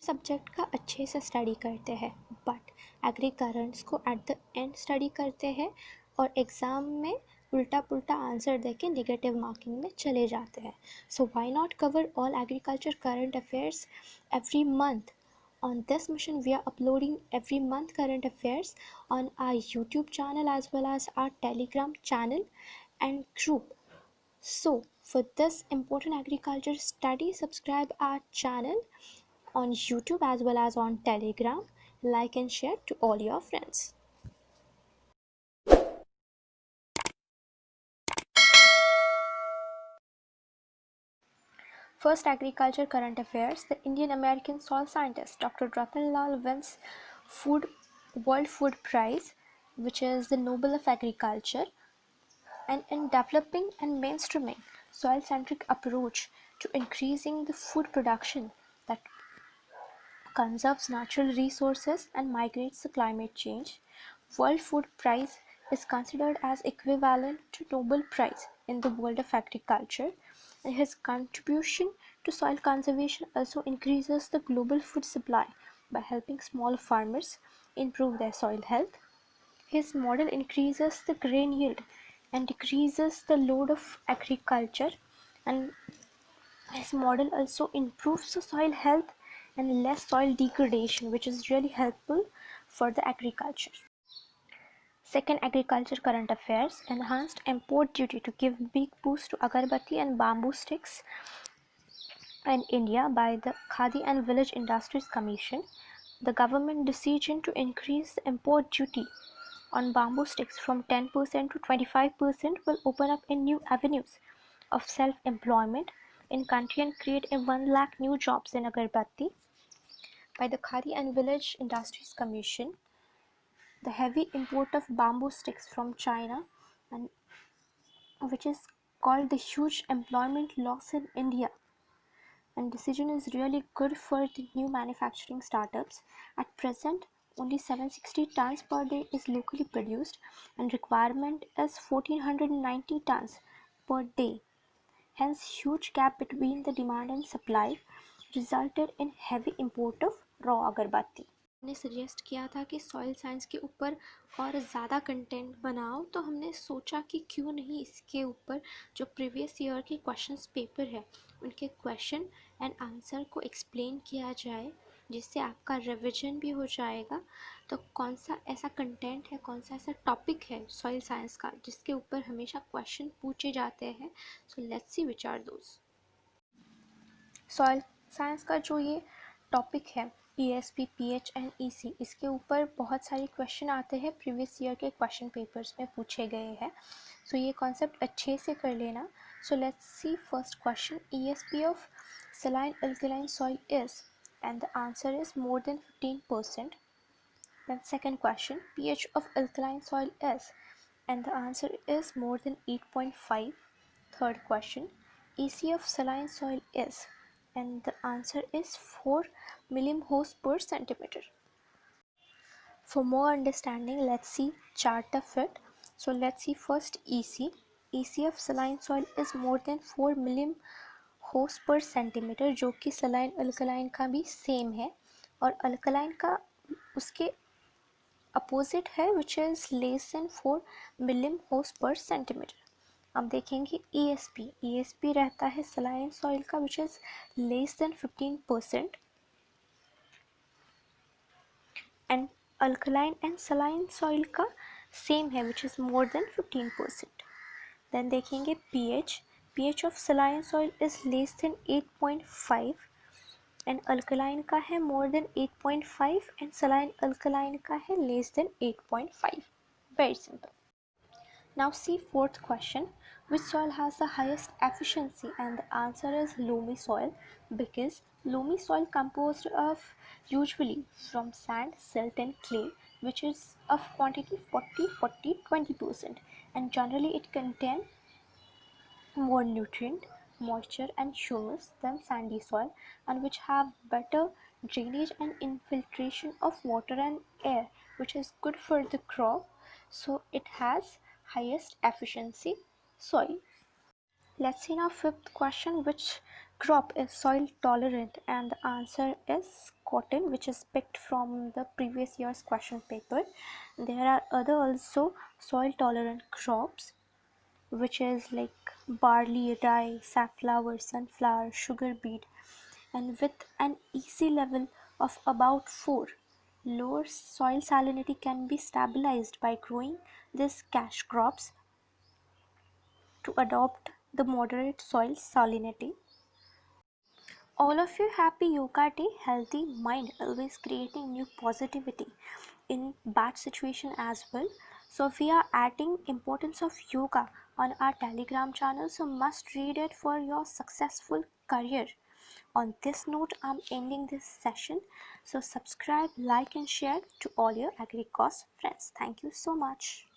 Subject का अच्छे से स्टडी करते हैं बट एग्री करंट्स को एट द एंड स्टडी करते हैं और एग्ज़ाम में उल्टा पुल्टा आंसर देके नेगेटिव मार्किंग में चले जाते हैं. So why not cover all agriculture current affairs every month. On this mission, we are uploading every month current affairs on our YouTube channel as well as our Telegram channel and group. So, for this important agriculture study, subscribe our channel on YouTube as well as on Telegram. Like and share to all your friends. First agriculture current affairs. The Indian American soil scientist Dr. Ratan Lal wins World Food Prize, which is the Nobel of Agriculture, and in developing and mainstreaming soil-centric approach to increasing the food production that conserves natural resources and mitigates the climate change. World Food Prize is considered as equivalent to Nobel Prize in the world of agriculture, and his contribution to soil conservation also increases the global food supply by helping small farmers improve their soil health. His model increases the grain yield and decreases the load of agriculture, and his model also improves the soil health and less soil degradation, which is really helpful for the agriculture. Second agriculture current affairs. Enhanced import duty to give big boost to agarbatti and bamboo sticks in India by the Khadi and Village Industries Commission. The government decision to increase the import duty on bamboo sticks from 10% to 25% will open up in new avenues of self-employment in country and create a 1 lakh new jobs in agarbatti. By the Khadi and Village Industries Commission, the heavy import of bamboo sticks from China, and which is called the huge employment loss in India, and decision is really good for the new manufacturing startups. At present, only 760 tons per day is locally produced and requirement is 1490 tons per day. Hence, huge gap between the demand and supply resulted in heavy import of raw agarbatti. ने suggest किया था कि soil science के ऊपर और ज़्यादा content बनाओ, तो हमने सोचा कि क्यों नहीं इसके ऊपर जो प्रीवियस ईयर के क्वेश्चंस पेपर है उनके क्वेश्चन एंड आंसर को एक्सप्लेन किया जाए, जिससे आपका रिवीजन भी हो जाएगा. तो कौन सा ऐसा कंटेंट है, कौन सा ऐसा टॉपिक है सॉइल साइंस का जिसके ऊपर हमेशा क्वेश्चन पूछे जाते हैं. So let's see which are those. Soil science का जो ये टॉपिक है ESP, PH एंड EC, इसके ऊपर बहुत सारे क्वेश्चन आते हैं, प्रीवियस ईयर के क्वेश्चन पेपर्स में पूछे गए हैं. सो ये कॉन्सेप्ट अच्छे से कर लेना. सो let's C first question. ESP of saline alkaline soil is, and the answer is more than 15%. Then second question, pH of alkaline soil is, and the answer is more than 8.5. Third question, EC of saline soil is, and the answer is 4 millimhos per centimeter. For more understanding, let's see chart of it. So let's see first EC. EC of saline soil is more than 4 millimhos per centimeter, जो कि saline alkaline का भी same है, और alkaline का उसके opposite है which is less than 4 millimhos per centimeter. अब देखेंगे ESP रहता है सलाइन सॉइल का which is less than 15%, and alkaline and saline soil का सेम है which is more than 15%. Then देखेंगे pH of saline soil is less than 8.5 and alkaline का है more than 8.5 and saline alkaline का है less than 8.5. Very simple. Now see fourth question. Which soil has the highest efficiency? And the answer is loamy soil, because loamy soil composed of usually from sand, silt and clay, which is of quantity 40-40-20%, and generally it contains more nutrient, moisture and humus than sandy soil, and which have better drainage and infiltration of water and air, which is good for the crop. So it has highest efficiency soil. Let's see now fifth question. Which crop is soil tolerant? And the answer is cotton, which is picked from the previous year's question paper. There are other also soil tolerant crops, which is like barley, rye, safflower, sunflower, sugar beet, and with an easy level of about 4. Lower soil salinity can be stabilized by growing these cash crops to adopt the moderate soil salinity. All of you, happy yoga day, healthy mind, always creating new positivity in bad situation as well. So we are adding importance of yoga on our Telegram channel, so must read it for your successful career. On this note, I'm ending this session. So subscribe, like and share to all your AgriCos friends. Thank you so much.